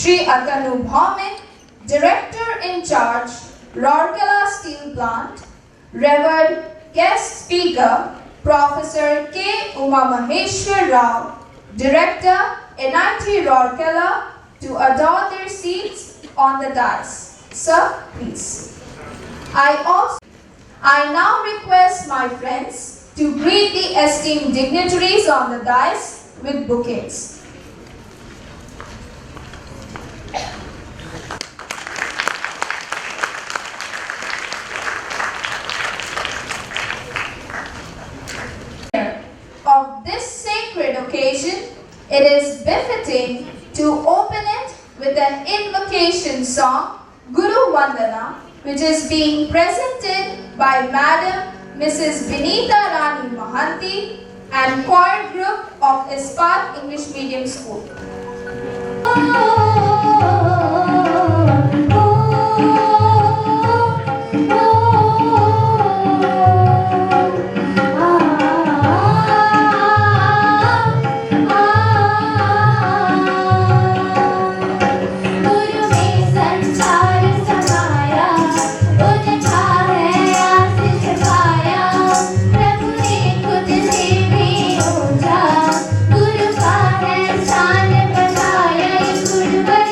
Shri Atanu Bhaumik, Director in Charge, Rourkela Steel Plant, Revered Guest Speaker, Professor K. Umamaheshwar Rao, Director, NIT Rourkela, to adorn their seats on the dais. Sir, please. I now request my friends to greet the esteemed dignitaries on the dais with bouquets. Of this sacred occasion, it is befitting to open it with an invocation song, Guru Vandana, which is being presented by Madam Mrs. Vinita Rani Mahanti and choir group of Ispat English Medium School. गुरु का है शान बढ़ाया गुरु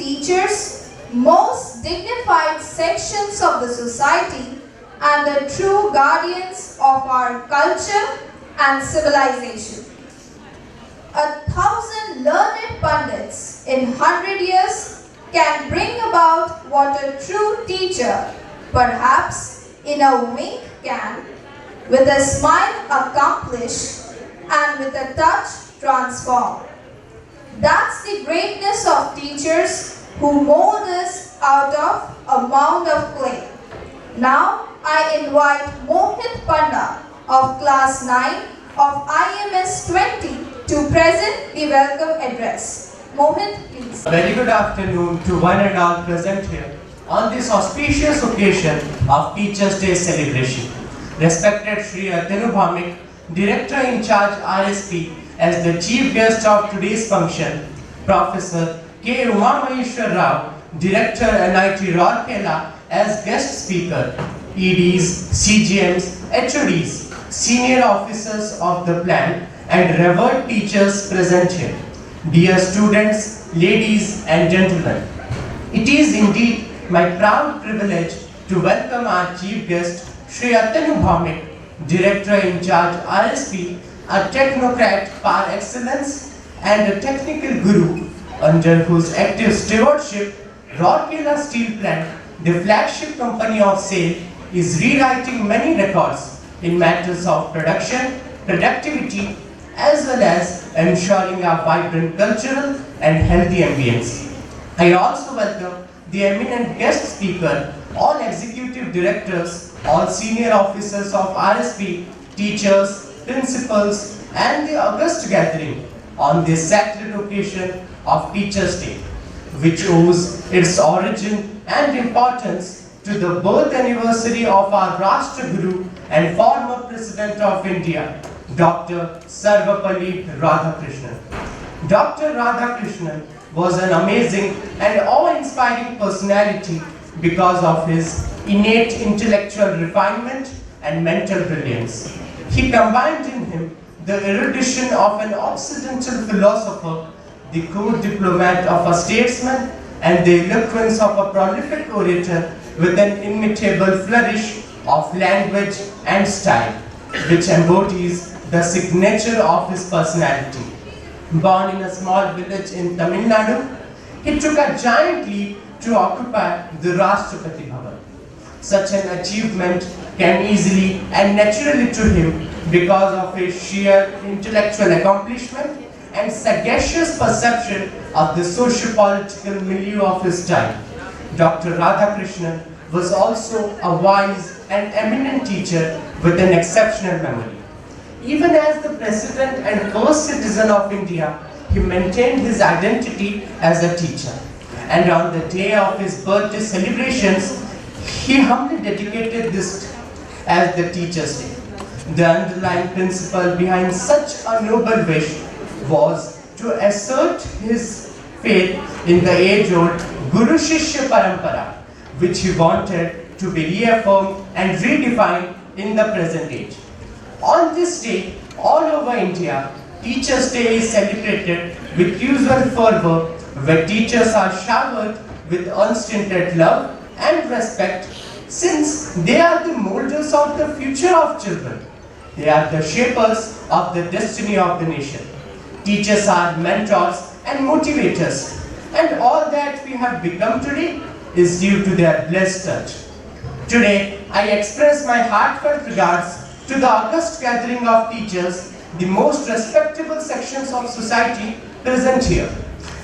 teachers, most dignified sections of the society, and the true guardians of our culture and civilization. 1,000 learned pundits in 100 years can bring about what a true teacher, perhaps in a wink can, with a smile accomplish, and with a touch transform. That's the greatness of teachers who mold us out of a mound of clay. Now I invite Mohit Panda of class 9 of IMS 20 to present the welcome address. Mohit, please. A very good afternoon to one and all present here on this auspicious occasion of Teachers' Day celebration. Respected Shri Atanu Bhamik, Director in charge RSP, as the chief guest of today's function, Professor K. Umamaheshwar Rao, Director NIT Rourkela, as guest speaker, EDs, CGMs, HODs, senior officers of the plant, and revered teachers present here. Dear students, ladies and gentlemen, it is indeed my proud privilege to welcome our chief guest, Shri Atanu Bhamik, Director in charge RSP, a technocrat par excellence and a technical guru under whose active stewardship Rourkela Steel Plant, the flagship company of SAIL, is rewriting many records in matters of production, productivity, as well as ensuring a vibrant cultural and healthy ambience. I also welcome the eminent guest speaker, all executive directors, all senior officers of RSP, teachers, principals, and the august gathering on this sacred occasion of Teachers' Day, which owes its origin and importance to the birth anniversary of our Rashtra Guru and former President of India, Dr. Sarvapalli Radhakrishnan. Dr. Radhakrishnan was an amazing and awe-inspiring personality because of his innate intellectual refinement and mental brilliance. He combined in him the erudition of an Occidental philosopher, the cool diplomat of a statesman, and the eloquence of a prolific orator with an inimitable flourish of language and style, which embodies the signature of his personality. Born in a small village in Tamil Nadu, he took a giant leap to occupy the Rashtrapati Bhavan. Such an achievement came easily and naturally to him because of his sheer intellectual accomplishment and sagacious perception of the socio-political milieu of his time. Dr. Radhakrishnan was also a wise and eminent teacher with an exceptional memory. Even as the President and first citizen of India, he maintained his identity as a teacher. And on the day of his birthday celebrations, he humbly dedicated this as the Teachers' Day. The underlying principle behind such a noble wish was to assert his faith in the age-old Guru Shishya Parampara, which he wanted to be reaffirmed and redefined in the present age. On this day, all over India, Teachers' Day is celebrated with usual fervor, where teachers are showered with unstinted love and respect, since they are the molders of the future of children. They are the shapers of the destiny of the nation. Teachers are mentors and motivators, and all that we have become today is due to their blessed touch. Today, I express my heartfelt regards to the august gathering of teachers, the most respectable sections of society present here,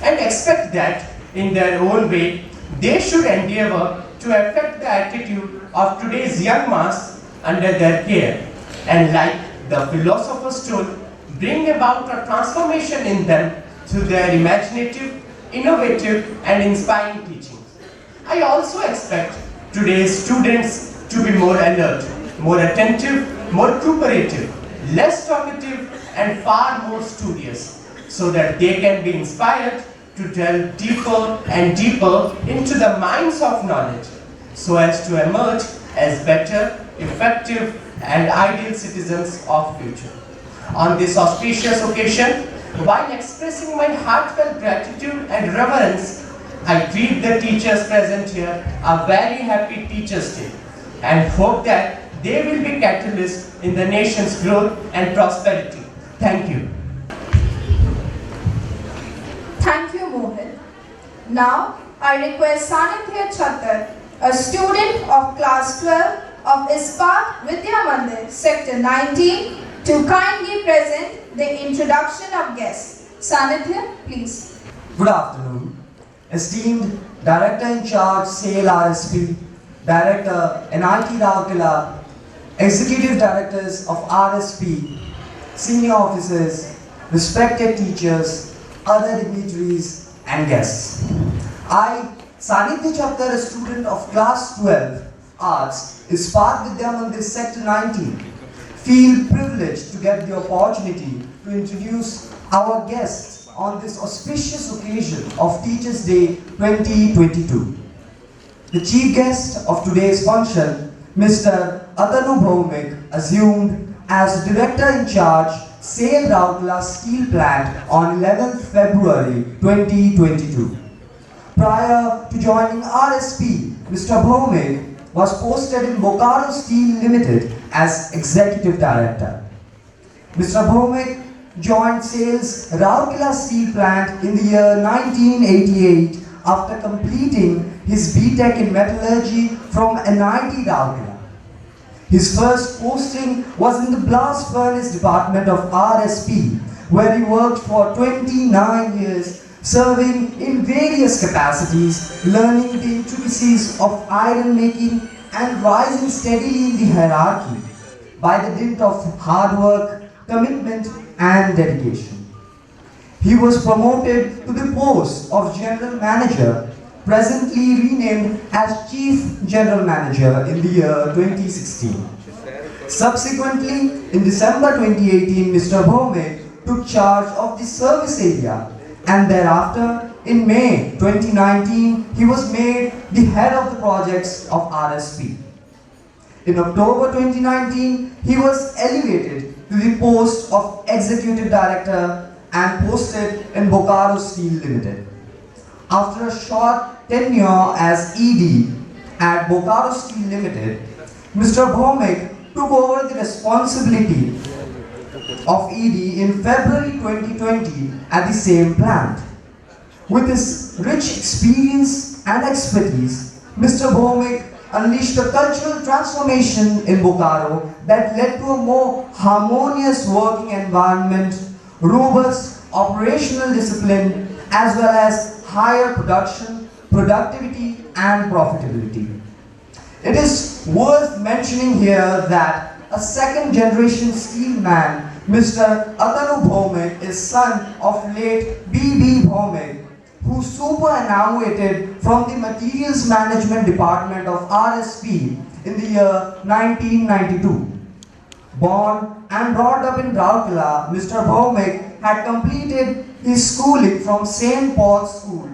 and expect that, in their own way, they should endeavor to affect the attitude of today's young mass under their care, and like the philosopher's stone, bring about a transformation in them through their imaginative, innovative, and inspiring teachings. I also expect today's students to be more alert, more attentive, more cooperative, less talkative, and far more studious, so that they can be inspired to delve deeper and deeper into the mines of knowledge, so as to emerge as better, effective, and ideal citizens of the future. On this auspicious occasion, while expressing my heartfelt gratitude and reverence, I treat the teachers present here a very happy Teachers' Day and hope that they will be catalysts in the nation's growth and prosperity. Thank you. Thank you, Mohit. Now, I request Sanithya Chattar, a student of class 12 of Ispat Vidya Mandir, Sector 19, to kindly present the introduction of guests. Sanithya, please. Good afternoon. Esteemed Director in Charge, SAIL RSP, Director NIT Rourkela, Executive Directors of RSP, Senior Officers, respected teachers, other dignitaries and guests. I, Sanithya Chattar, a student of Class 12, Arts, Ispat Vidya Mandir, Sector 19, feel privileged to get the opportunity to introduce our guests on this auspicious occasion of Teachers' Day 2022. The chief guest of today's function, Mr. Atanu Bhaumik, assumed as Director in Charge, SAIL Rourkela Steel Plant on 11th February 2022. Prior to joining RSP, Mr. Bhaumik was posted in Bokaro Steel Limited as Executive Director. Mr. Bhaumik joined SAIL's Rourkela Steel Plant in the year 1988 after completing his B.Tech in Metallurgy from NIT Rourkela. His first posting was in the Blast Furnace Department of RSP, where he worked for 29 years, serving in various capacities, learning the intricacies of iron making and rising steadily in the hierarchy by the dint of hard work, commitment and dedication. He was promoted to the post of General Manager, presently renamed as Chief General Manager in the year 2016. Subsequently, in December 2018, Mr. Bhaumik took charge of the service area, and thereafter, in May 2019, he was made the head of the projects of RSP. In October 2019, he was elevated to the post of Executive Director and posted in Bokaro Steel Limited. After a short tenure as ED at Bokaro Steel Limited, Mr. Bhaumik took over the responsibility of ED in February 2020 at the same plant. With his rich experience and expertise, Mr. Bhaumik unleashed a cultural transformation in Bokaro that led to a more harmonious working environment, robust operational discipline, as well as higher production, productivity and profitability. It is worth mentioning here that a second generation steel man, Mr. Atanu Bhaumik, is son of late B.B. Bhaumik, who superannuated from the Materials Management Department of RSP in the year 1992. Born and brought up in Rourkela, Mr. Bhaumik had completed his schooling from St. Paul's School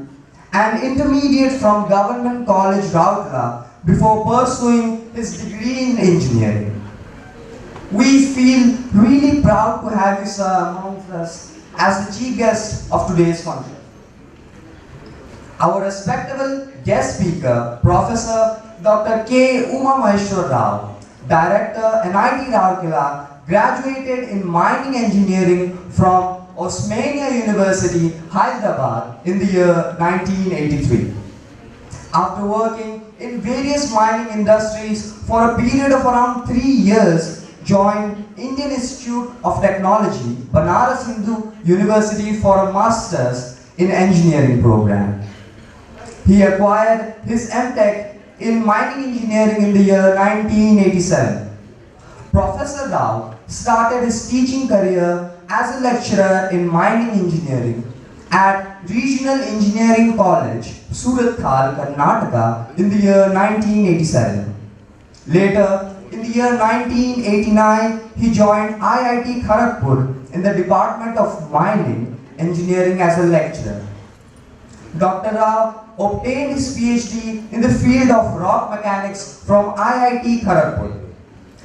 and intermediate from Government College, Rourkela, before pursuing his degree in engineering. We feel really proud to have you, sir, amongst us as the chief guest of today's function. Our respectable guest speaker, Professor Dr. K. Uma Maheshwar Rao, Director, NIT Rourkela, graduated in mining engineering from Osmania University, Hyderabad in the year 1983. After working in various mining industries for a period of around 3 years, joined Indian Institute of Technology, Banaras Hindu University for a Master's in Engineering program. He acquired his M.Tech in mining engineering in the year 1987. Professor Rao started his teaching career as a lecturer in mining engineering at Regional Engineering College, Surat Thal, Karnataka in the year 1987. Later, in the year 1989, he joined IIT Kharagpur in the Department of Mining Engineering as a lecturer. Dr. Rao obtained his PhD in the field of rock mechanics from IIT Kharagpur.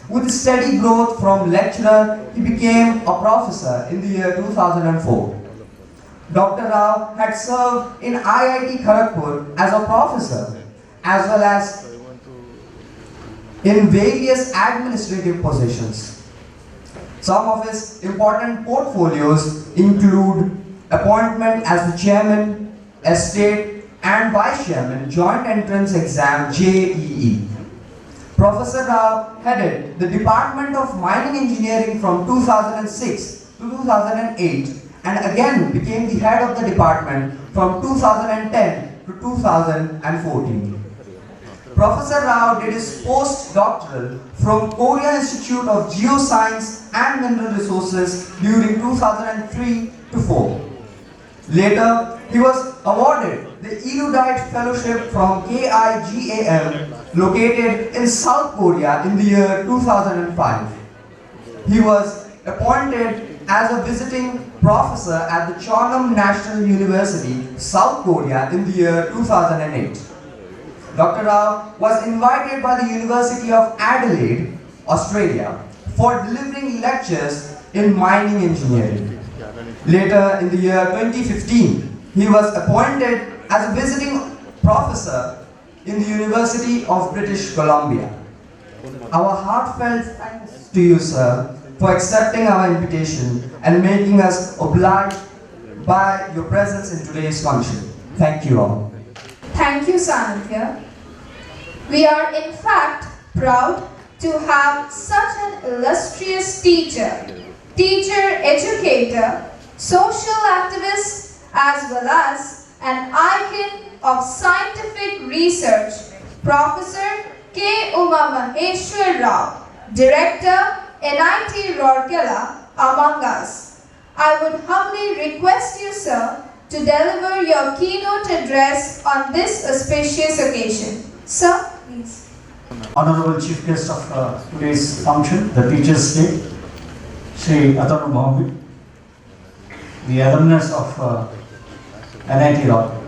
With steady growth from lecturer, he became a professor in the year 2004. Dr. Rao had served in IIT Kharagpur as a professor, as well as in various administrative positions. Some of his important portfolios include appointment as the chairman, estate and vice chairman, joint entrance exam JEE. Professor Rao headed the Department of Mining Engineering from 2006 to 2008 and again became the head of the department from 2010 to 2014. Professor Rao did his postdoctoral from Korea Institute of Geoscience and Mineral Resources during 2003 to 4. Later, he was awarded the Erudite Fellowship from KIGAM located in South Korea in the year 2005. He was appointed as a visiting professor at the Chongnam National University, South Korea in the year 2008. Dr. Rao was invited by the University of Adelaide, Australia for delivering lectures in mining engineering. Later in the year 2015, he was appointed as a visiting professor in the University of British Columbia. Our heartfelt thanks to you, sir, for accepting our invitation and making us obliged by your presence in today's function. Thank you all. Thank you, Sanithya. We are in fact proud to have such an illustrious teacher, educator, social activist, as well as an icon of scientific research, Professor K. Uma Maheshwar Rao, Director, NIT Rourkela, among us. I would humbly request you, sir, to deliver your keynote address on this auspicious occasion. Sir, please. Honorable Chief Guest of today's function, the Teachers' Day, Sri Atanu Mohammed, the alumnus of NIT Rourkela.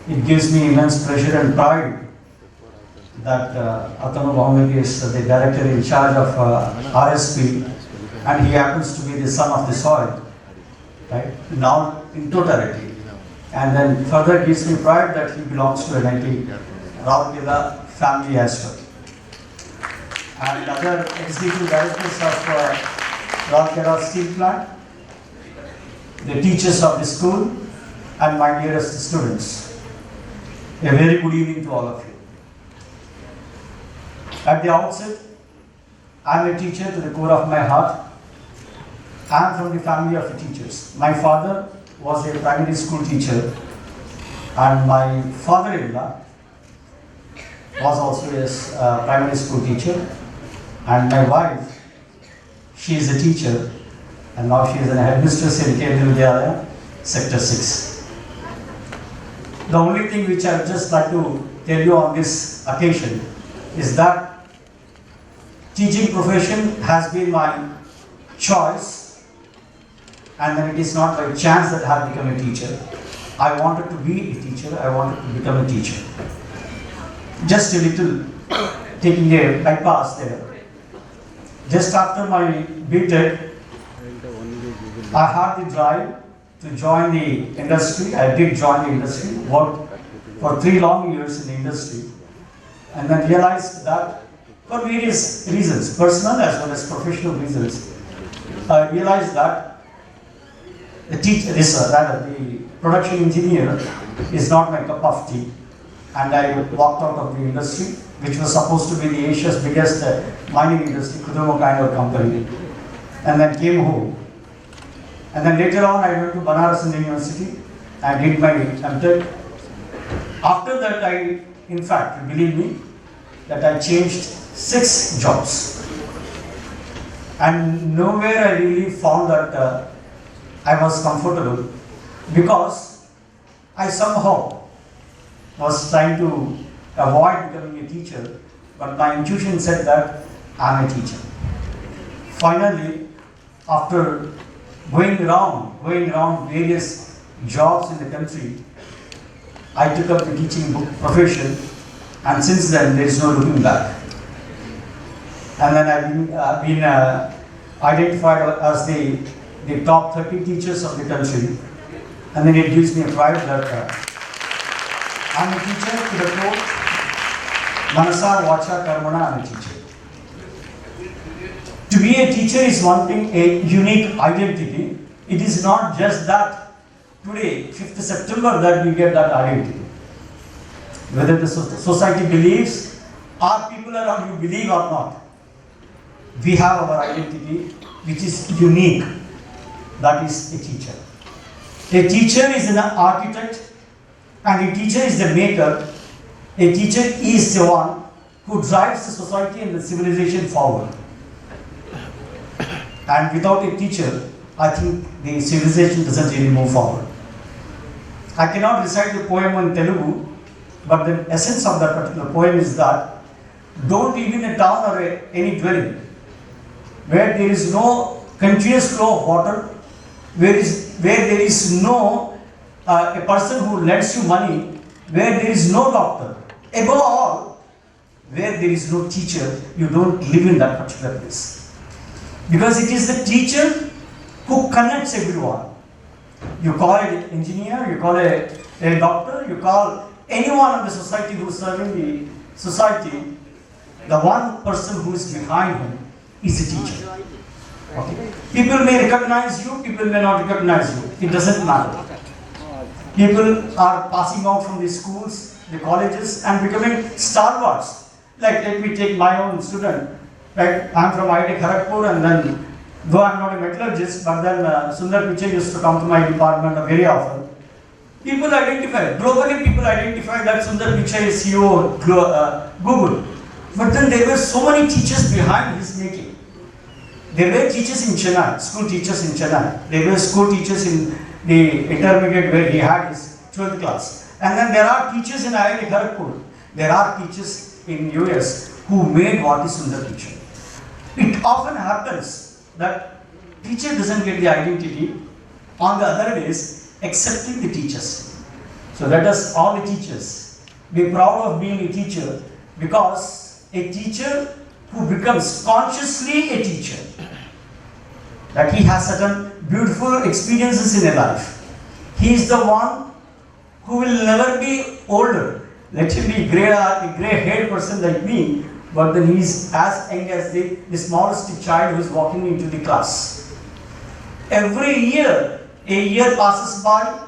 It gives me immense pleasure and pride that Atanu Mohammed is the director in charge of RSP, and he happens to be the son of the soil, right? Now in totality. And then further gives me pride that he belongs to NIT Rourkela family as well. And other executive directors of Rourkela Steel Plant, the teachers of the school, and my dearest students. A very good evening to all of you. At the outset, I am a teacher to the core of my heart. I am from the family of the teachers. My father was a primary school teacher, and my father-in-law was also a primary school teacher, and my wife, she is a teacher, and now she is an headmistress in Kendra Vidyalaya, Sector 6. The only thing which I would just like to tell you on this occasion is that teaching profession has been my choice, and then it is not by chance that I have become a teacher. I wanted to be a teacher, I wanted to become a teacher. Just a little, taking a bypass there. Just after my BTech, I had the drive to join the industry. I did join the industry, worked for 3 long years in the industry, and then realized that for various reasons, personal as well as professional reasons, I realized that the production engineer is not my cup of tea, and I walked out of the industry, which was supposed to be the Asia's biggest mining industry, Kudumo kind of company, and then came home. And then later on, I went to Banaras Indian University and did my MTech. After that, in fact, believe me, that I changed 6 jobs. And nowhere I really found that I was comfortable, because I somehow was trying to avoid becoming a teacher, but my intuition said that I am a teacher. Finally, after going around various jobs in the country, I took up the teaching profession, and since then there is no looking back. And then I've been identified as the top 30 teachers of the country, and then it gives me a pride that I'm a teacher to the core. Manasa, Vacha, Karmana, I'm a teacher. To be a teacher is one thing, a unique identity. It is not just that today, 5th September, that we get that identity. Whether the society believes or people around you believe or not, we have our identity which is unique. That is a teacher. A teacher is an architect and a teacher is the maker. A teacher is the one who drives the society and the civilization forward. And without a teacher, I think the civilization doesn't really move forward. I cannot recite the poem in Telugu, but the essence of that particular poem is that don't live in a town or any dwelling where there is no continuous flow of water, where there is no a person who lends you money, where there is no doctor. Above all, where there is no teacher, you don't live in that particular place. Because it is the teacher who connects everyone. You call it an engineer, you call it a doctor, you call anyone in the society who is serving the society, the one person who is behind him is a teacher. Okay. People may recognize you, people may not recognize you. It doesn't matter. People are passing out from the schools, the colleges and becoming stalwarts. Like let me take my own student. Right? I'm from IIT Kharagpur and then, though I'm not a metallurgist, but then Sundar Pichai used to come to my department very often. People identify, globally people identify that Sundar Pichai is CEO of Google. But then there were so many teachers behind his making. There were teachers in Chennai, school teachers in Chennai. There were school teachers in the intermediate where he had his 12th class. And then there are teachers in IIT Kharagpur. There are teachers in US who made what is Sundar Pichai. It often happens that teacher doesn't get the identity on the other days excepting the teachers. So let us all the teachers be proud of being a teacher, because a teacher who becomes consciously a teacher, that he has certain beautiful experiences in a life. He is the one who will never be older. Let him be a grey-haired person like me, but then he is as young as the smallest child who is walking into the class. Every year, a year passes by,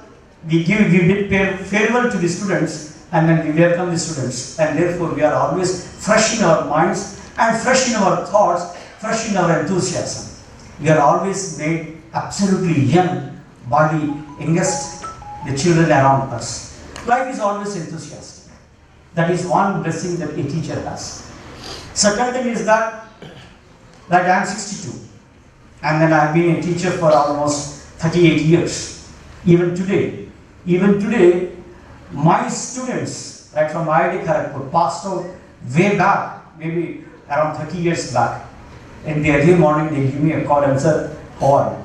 we bid farewell to the students and then we welcome the students, and therefore we are always fresh in our minds and fresh in our thoughts, fresh in our enthusiasm. We are always made absolutely young by the youngest, the children around us. Life is always enthusiastic. That is one blessing that a teacher has. Second thing is that, like I am 62 and then I have been a teacher for almost 38 years. Even today, my students, right from IIT Kharagpur, passed out way back, maybe around 30 years back. In the early morning, they give me a call and say, how are you?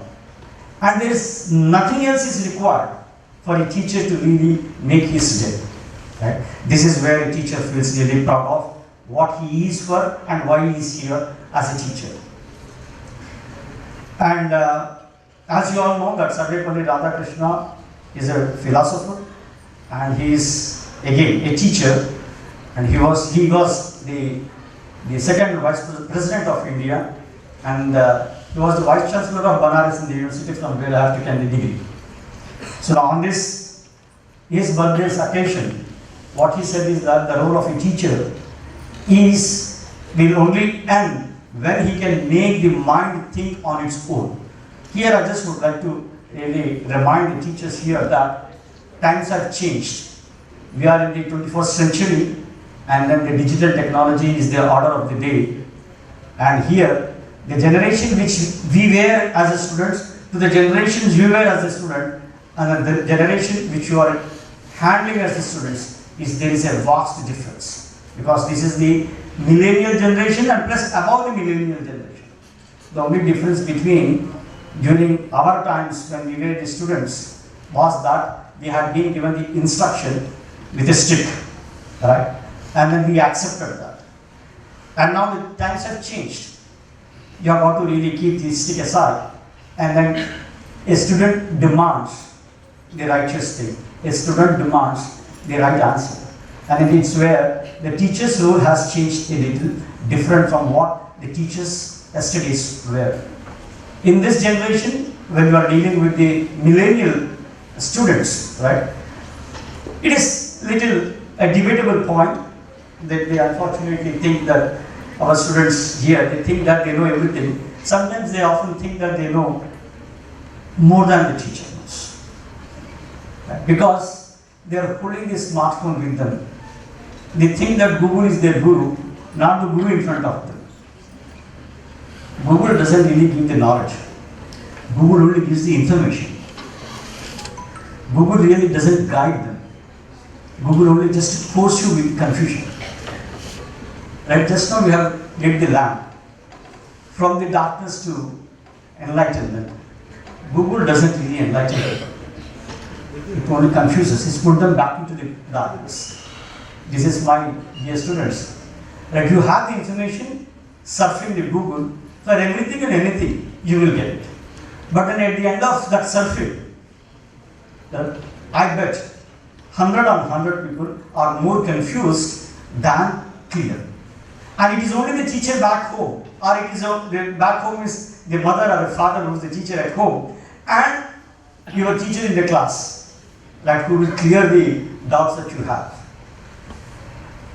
And there is nothing else is required for a teacher to really make his day. Right? This is where a teacher feels really proud of what he is for and why he is here as a teacher. And as you all know, that Sarvepalli Radhakrishna is a philosopher and he is again a teacher, and he was the second vice president of India, and he was the vice chancellor of Banaras in the university from where I have taken the degree. So on this his birthday's occasion, what he said is that the role of a teacher will only end when he can make the mind think on its own. Here I just would like to really remind the teachers here that times have changed. We are in the 21st century and then the digital technology is the order of the day. And here, the generation which we were as a students to the generations you were as a student and the generation which you are handling as a students, there is a vast difference. Because this is the millennial generation and plus above the millennial generation. The only difference between during our times when we were the students was that we had been given the instruction with a stick, right? And then we accepted that. And now the times have changed. You have got to really keep the stick aside, and then a student demands the righteous thing. A student demands the right answer. And then it's where the teacher's role has changed a little, different from what the teachers yesterdays were. In this generation, when you are dealing with the millennial students, right, it is little a debatable point that they unfortunately think that our students here, they think that they know everything. Sometimes they often think that they know more than the teacher knows. Right? Because they are pulling a smartphone with them. They think that Google is their guru, not the guru in front of them. Google doesn't really give the knowledge. Google only gives the information. Google really doesn't guide them. Google only just force you with confusion. Right? Just now we have lit the lamp from the darkness to enlightenment. Google doesn't really enlighten them. It only confuses. It's put them back into the darkness. This is my dear students. Right? You have the information surfing the Google for everything and anything, you will get it. But then at the end of that surfing, I bet 100 on 100 people are more confused than clear. And it is only the teacher back home, or it is back home is the mother or the father who is the teacher at home, and your teacher in the class, that who will clear the doubts that you have.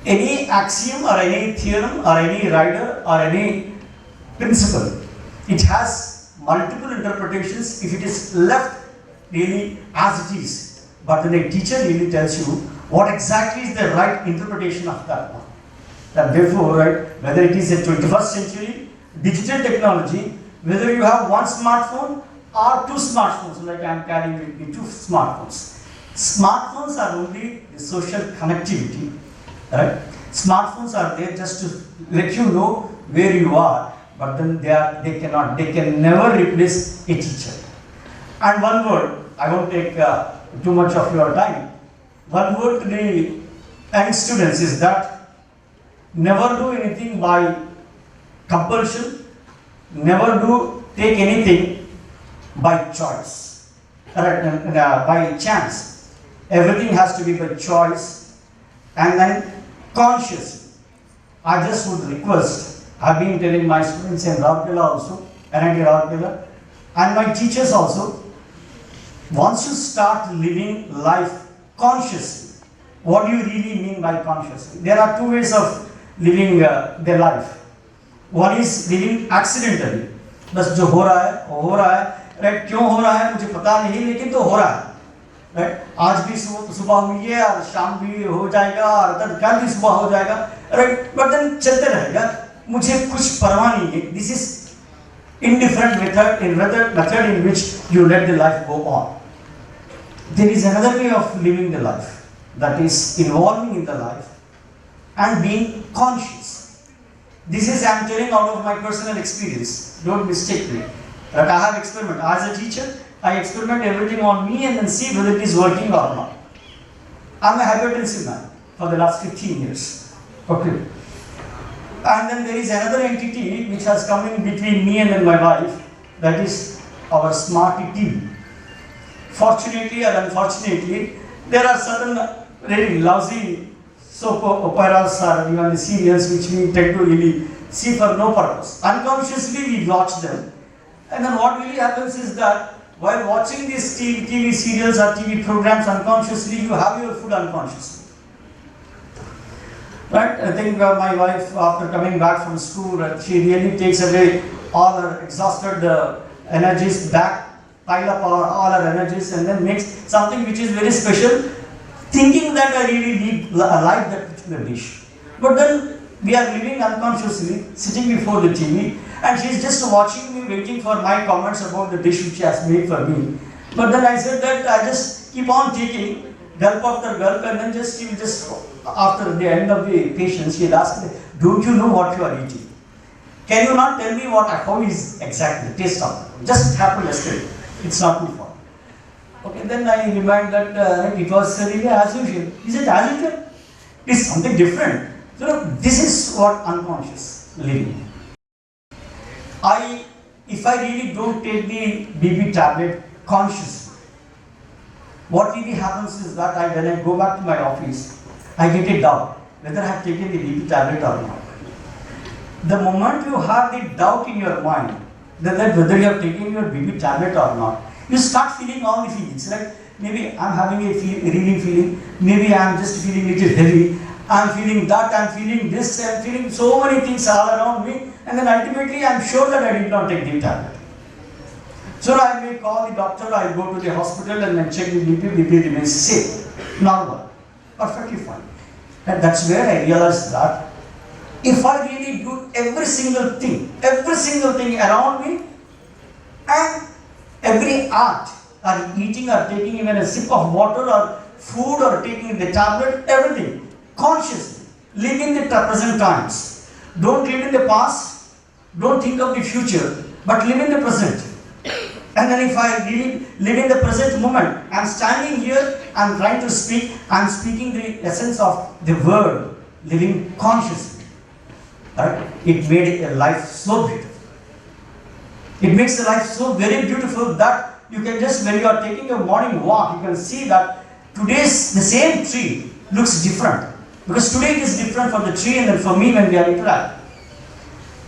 Any axiom or any theorem or any rider or any principle, it has multiple interpretations if it is left really as it is. But then a teacher really tells you what exactly is the right interpretation of that one. That therefore, right, whether it is a 21st century digital technology, whether you have one smartphone or two smartphones, like I am carrying with me, two smartphones. Smartphones are only the social connectivity, right? Smartphones are there just to let you know where you are, but then they can never replace a teacher. And one word, I won't take too much of your time. One word to the young students is that never do anything by compulsion, never take anything by choice, by chance. Everything has to be by choice and then conscious. I just would request, I've been telling my students in Rourkela also, NIT Rourkela, and my teachers also, once you start living life consciously, what do you really mean by consciously? There are two ways of living their life. One is living accidentally. बस जो हो रहा है, right? क्यों हो रहा है मुझे पता नहीं, लेकिन तो हो रहा है, right? आज भी सुबह हुई है और शाम भी हो जाएगा और कल भी सुबह हो जाएगा, right? But then चलते रहेगा, मुझे कुछ परवाह नहीं है. This is indifferent method in which you let the life go on. There is another way of living the life, that is involving in the life and being conscious. This is I am telling out of my personal experience. Don't mistake me. That I have experimented. As a teacher, I experiment everything on me and then see whether it is working or not. I am a hypertensive man for the last 15 years. Okay. And then there is another entity which has come in between me and then my wife, that is our smart TV. Fortunately or unfortunately, there are certain very lousy soap operas or even the serials which we tend to really see for no purpose. Unconsciously we watch them, and then what really happens is that while watching these TV serials or TV programs unconsciously, you have your food unconsciously. Right? I think my wife, after coming back from school, she really takes away all her exhausted energies back, pile up all her energies, and then makes something which is very special, thinking that I really like that particular dish. But then we are living unconsciously, sitting before the TV, and she is just watching me, waiting for my comments about the dish which she has made for me. But then I said that I just keep on taking gulp after gulp, and then she will just, after the end of the patience, she will ask me, don't you know what you are eating? Can you not tell me how is exactly the taste of it? Just happened yesterday. It's not too far. Okay, then I remind that it was really as usual. Is it as usual? It is something different. So this is what unconscious living. If I really don't take the BP tablet consciously, what really happens is that when I go back to my office, I get a doubt whether I have taken the BP tablet or not. The moment you have the doubt in your mind that whether you have taken your BP tablet or not, you start feeling all the feelings. Like maybe I'm having a reeling feeling, maybe I'm just feeling a little heavy, I'm feeling that, I'm feeling this, I'm feeling so many things all around me, and then ultimately I'm sure that I did not take the tablet. So I may call the doctor, I go to the hospital and then check the BP remains safe, normal, perfectly fine. And that's where I realized that if I really do every single thing around me, and every act, or eating or taking even a sip of water or food or taking the tablet, everything, consciously, live in the present times. Don't live in the past, don't think of the future, but live in the present. And then if I really live in the present moment, I'm standing here, I'm trying to speak, I'm speaking the essence of the word, living consciously. Right? It made a life so beautiful. It makes the life so very beautiful that you can just, when you are taking a morning walk, you can see that today's, the same tree looks different. Because today it is different for the tree and then for me when we are interacting.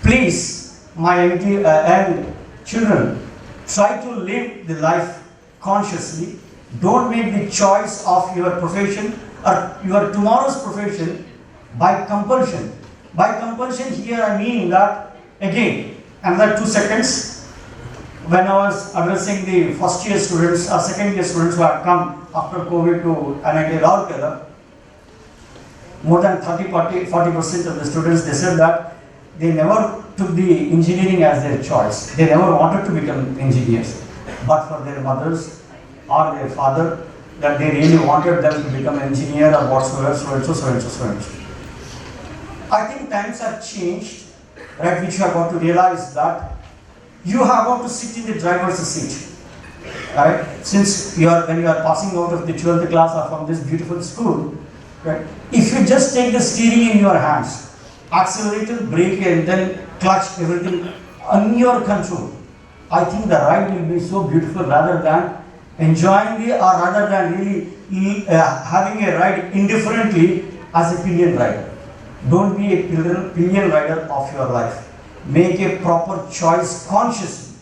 Please, my young children, try to live the life consciously. Don't make the choice of your profession or your tomorrow's profession by compulsion. By compulsion here I mean that, again, another 2 seconds, when I was addressing the first year students or second year students who had come after COVID to NIT Rourkela, more than 40% of the students, they said that they never took the engineering as their choice. They never wanted to become engineers, but for their mothers or their father, that they really wanted them to become an engineer or whatsoever, so and so. I think times have changed, right, which you have got to realize that you have got to sit in the driver's seat. Right? Since when you are passing out of the 12th class or from this beautiful school, right? If you just take the steering in your hands, accelerator, brake, and then clutch, everything on your control, I think the ride will be so beautiful rather than enjoying or rather than really having a ride indifferently as a pillion rider. Don't be a pillion rider of your life. Make a proper choice consciously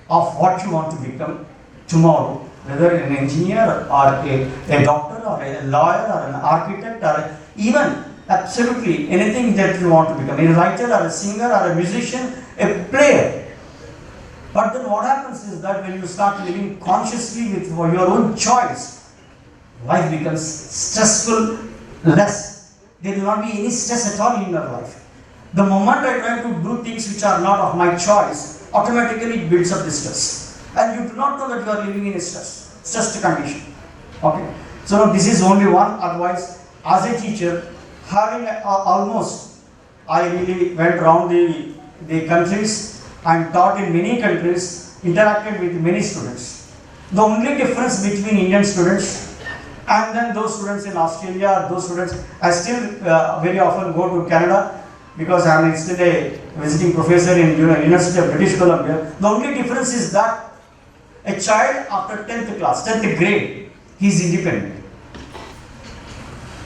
of what you want to become tomorrow, whether an engineer or a doctor or a lawyer or an architect or even absolutely anything that you want to become, a writer or a singer or a musician, a player. But then what happens is that when you start living consciously with your own choice, life becomes stressful less. There will not be any stress at all in your life. The moment I try to do things which are not of my choice, automatically it builds up the stress. And you do not know that you are living in a stressed condition. Okay. So now this is only one advice. As a teacher, having almost, I really went around the countries and taught in many countries, interacted with many students. The only difference between Indian students and then those students in Australia, those students, I still very often go to Canada because I am still a visiting professor in University of British Columbia. The only difference is that a child after 10th class, 10th grade, he is independent.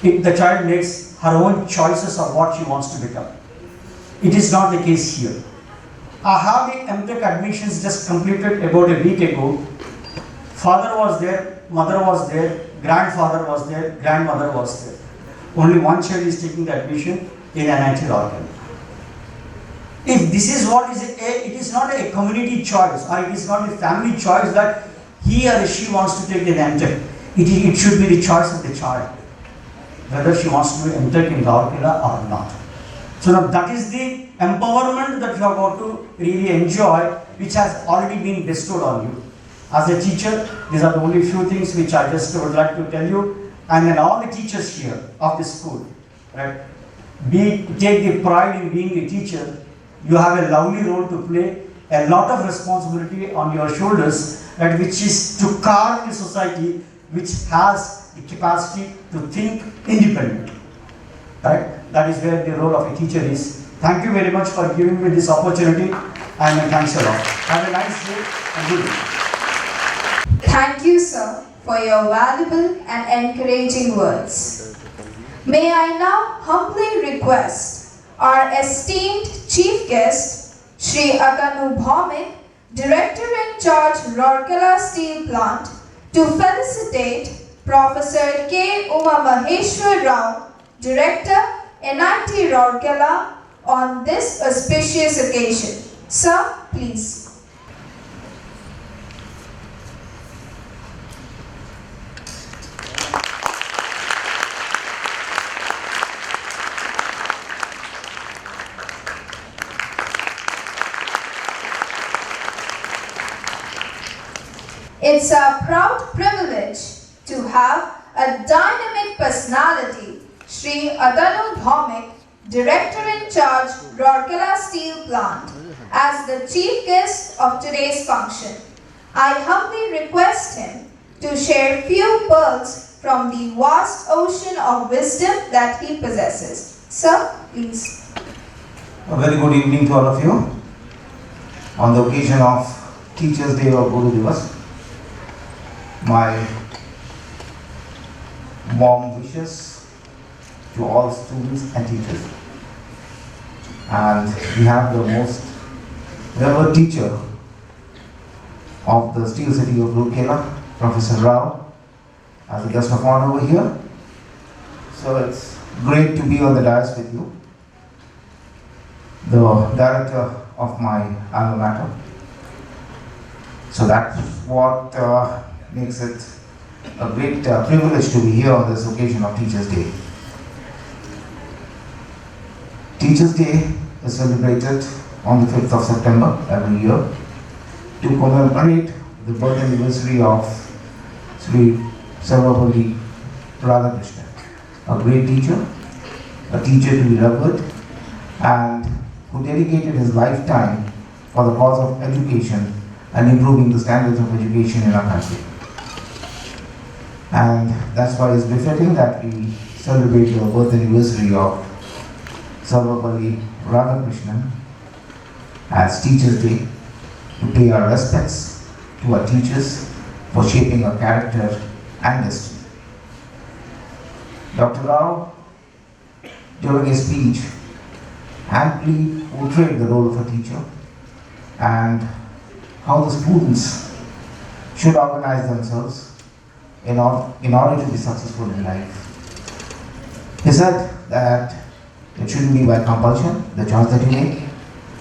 The child makes her own choices of what she wants to become. It is not the case here. I have the MTech admissions just completed about a week ago. Father was there, mother was there, grandfather was there, grandmother was there. Only one child is taking the admission in NIT Rourkela. If this is what is it is not a community choice or it is not a family choice that he or she wants to take the MTech. It should be the choice of the child, whether she wants to do MTech in Rourkela or not. So now that is the empowerment that you have got to really enjoy, which has already been bestowed on you. As a teacher, these are the only few things which I just would like to tell you. And then all the teachers here of the school, right? Take the pride in being a teacher. You have a lovely role to play, a lot of responsibility on your shoulders, right, which is to carve the society which has the capacity to think independently. Right? That is where the role of a teacher is. Thank you very much for giving me this opportunity and thanks a lot. Have a nice day and good day. Thank you, sir, for your valuable and encouraging words. May I now humbly request our esteemed chief guest, Shri Atanu Bhaumik, Director in Charge, Rourkela Steel Plant, to felicitate Professor K. Uma Maheshwar Rao, Director, NIT Rourkela, on this auspicious occasion. Sir, please. It's a proud privilege to have a dynamic personality, Shri Atanu Bhaumik, Director in Charge, Rourkela Steel Plant, as the chief guest of today's function. I humbly request him to share few pearls from the vast ocean of wisdom that he possesses. Sir, please. A very good evening to all of you. On the occasion of Teachers' Day or Guru Divas, my warm wishes to all students and teachers. And we have the most revered teacher of the Steel City of Rourkela, Professor Rao, as a guest of honor over here. So it's great to be on the dais with you, the director of my alma mater. So that's what makes it a great privilege to be here on this occasion of Teachers' Day. Teachers' Day is celebrated on the 5th of September every year to commemorate the birth anniversary of Sri Sarvapalli Radhakrishnan, a great teacher, a teacher to be revered, and who dedicated his lifetime for the cause of education and improving the standards of education in our country. And that's why it's befitting that we celebrate the birth anniversary of Sarvapalli Radhakrishnan as Teachers' Day, to pay our respects to our teachers for shaping our character and destiny. Dr. Rao, during his speech, amply portrayed the role of a teacher and how the students should organize themselves in order to be successful in life. He said that it shouldn't be by compulsion, the choice that you make,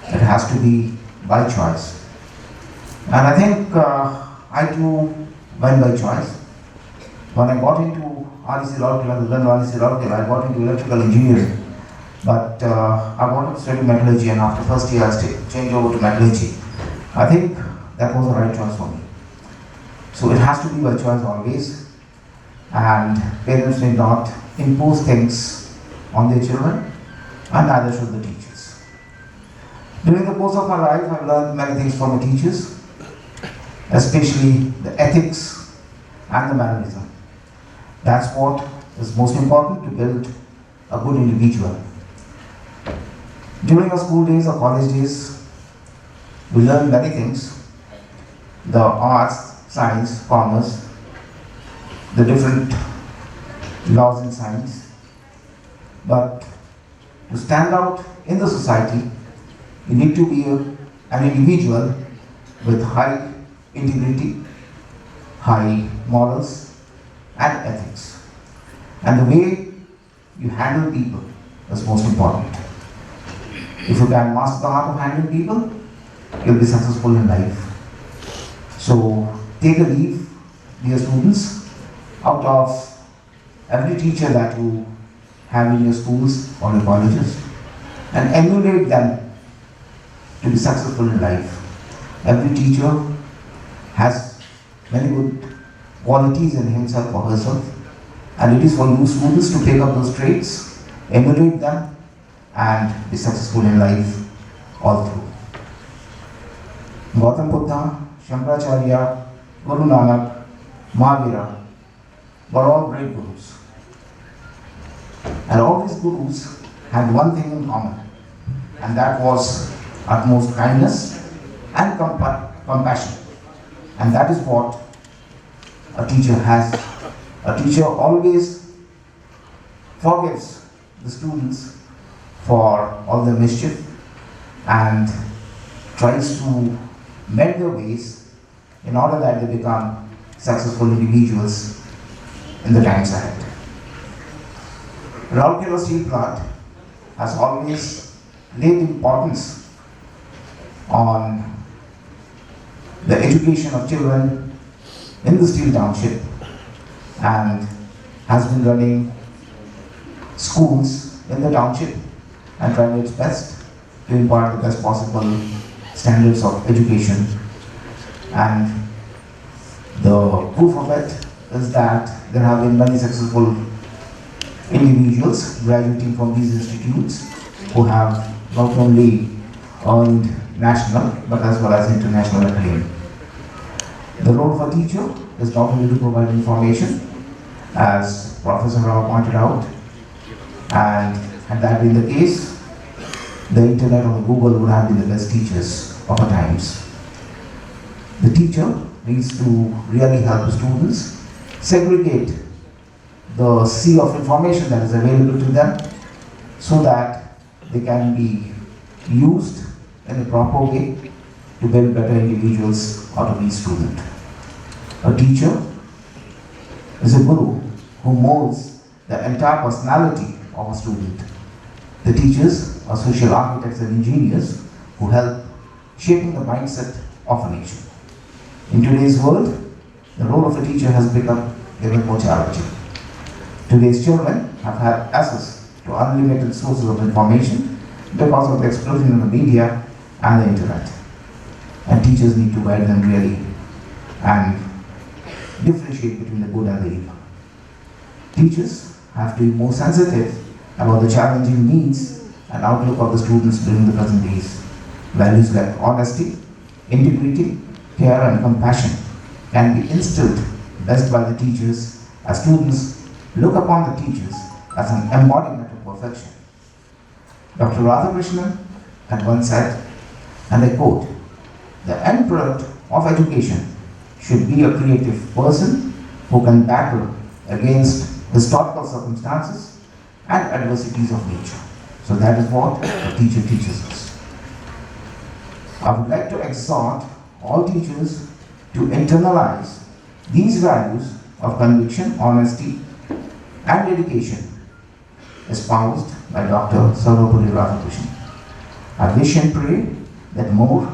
it has to be by choice. And I think I too went by choice. When I got into RSTV Rourkela, I got into electrical engineering. But I wanted to study metallurgy, and after first year I changed over to metallurgy. I think that was the right choice for me. So it has to be by choice always, and parents need not impose things on their children, and neither should the teachers. During the course of my life, I've learned many things from my teachers, especially the ethics and the mannerism. That's what is most important to build a good individual. During our school days or college days, we learn many things: the arts, science, commerce, the different laws in science. But to stand out in the society, you need to be an individual with high integrity, high morals and ethics. And the way you handle people is most important. If you can master the art of handling people, you'll be successful in life. So take a leave, dear students, out of every teacher that you have in your schools or your colleges, and emulate them to be successful in life. Every teacher has many good qualities in himself or herself, and it is for you students to pick up those traits, emulate them, and be successful in life all through. Gautam Buddha, Shankaracharya, Guru Nanak, Mahavira were all great gurus. And all these gurus had one thing in common, and that was utmost kindness and compassion. And that is what a teacher always forgives the students for all their mischief and tries to mend their ways in order that they become successful individuals in the times ahead. Rourkela Steel Plant has always laid importance on the education of children in the steel township and has been running schools in the township and trying its best to impart the best possible standards of education. And the proof of it is that there have been many successful individuals graduating from these institutes who have not only earned national but as well as international acclaim. The role of a teacher is not only to provide information, as Professor Rao pointed out, and had that been the case, the internet or Google would have been the best teachers of our times. The teacher needs to really help the students segregate the sea of information that is available to them so that they can be used in a proper way to build better individuals out of each student. A teacher is a guru who molds the entire personality of a student. The teachers are social architects and engineers who help shaping the mindset of a nation. In today's world, the role of a teacher has become even more challenging. Today's children have had access to unlimited sources of information because of the explosion in the media and the internet. And teachers need to guide them really and differentiate between the good and the evil. Teachers have to be more sensitive about the challenging needs and outlook of the students during the present days. Values like honesty, integrity, care and compassion can be instilled best by the teachers as students look upon the teachers as an embodiment of perfection. Dr. Radhakrishnan had once said, and I quote, "The end product of education should be a creative person who can battle against historical circumstances and adversities of nature." So that is what a teacher teaches us. I would like to exhort all teachers to internalize these values of conviction, honesty, and dedication espoused by Dr. Sarvapalli Radhakrishnan. I wish and pray that more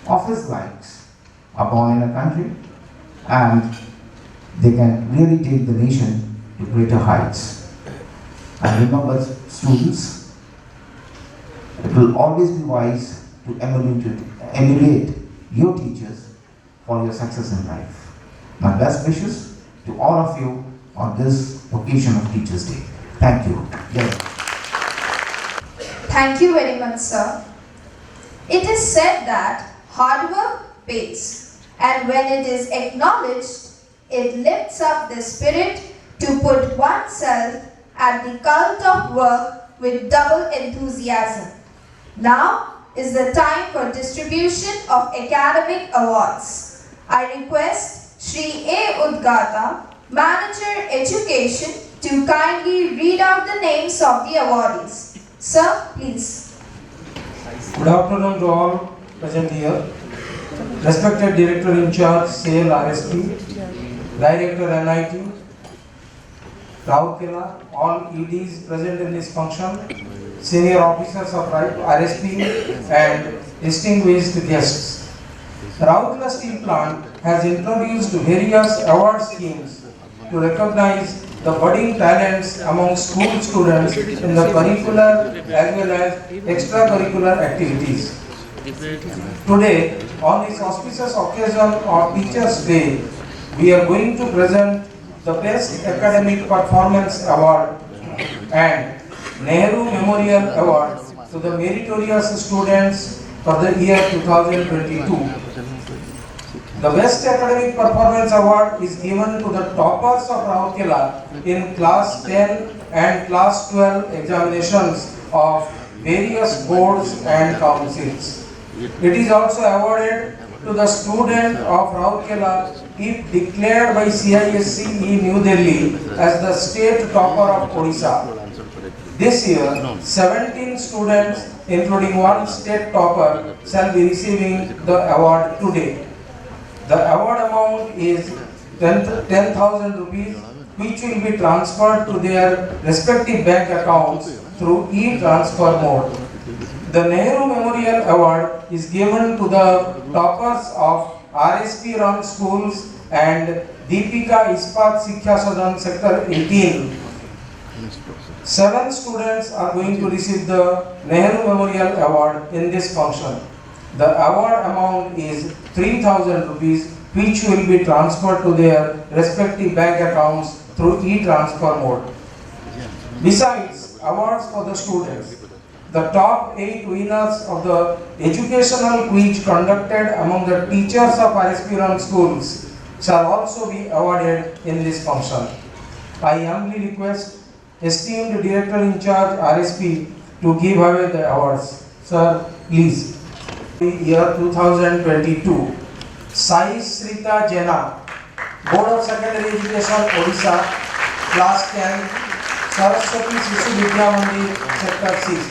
of his likes are born in a country and they can really take the nation to greater heights. And remember, students, it will always be wise to emulate your teachers for your success in life. My best wishes to all of you on this occasion of Teachers' Day. Thank you. Thank you very much, sir. It is said that hard work pays, and when it is acknowledged, it lifts up the spirit to put oneself at the cult of work with double enthusiasm. Now is the time for distribution of academic awards. I request Shri A. Udgata, Manager Education, to kindly read out the names of the awardees. Sir, please. Good afternoon to all present here. Respected Director in Charge, SAIL RSP, Director NIT, Rourkela, all EDs present in this function, senior officers of RSP and distinguished guests. Rourkela Steel Plant has introduced various award schemes to recognize the budding talents among school students in the curricular as well as extracurricular activities. Today, on this auspicious occasion of Teachers' Day, we are going to present the Best Academic Performance Award and Nehru Memorial Award to the meritorious students for the year 2022. The Best Academic Performance Award is given to the toppers of Rourkela in Class 10 and Class 12 examinations of various boards and councils. It is also awarded to the student of Rourkela if declared by CISCE New Delhi as the state topper of Odisha. This year, 17 students, including one state topper, shall be receiving the award today. The award amount is 10,000 rupees, which will be transferred to their respective bank accounts through e-transfer mode. The Nehru Memorial Award is given to the toppers of RSP run schools and Deepika Ispat Shiksha Sadan Sector 18. 7 students are going to receive the Nehru Memorial Award in this function. The award amount is 3,000 rupees, which will be transferred to their respective bank accounts through e-transfer mode. Besides awards for the students, the top 8 winners of the educational quiz conducted among the teachers of RSP run schools shall also be awarded in this function. I humbly request esteemed Director in Charge RSP to give away the awards. Sir, please. Year 2022, Sai Srita Jena, Board of Secondary Education, Odisha, Class 10, Saraswati Sishu Vidya Mandir, Sector 6.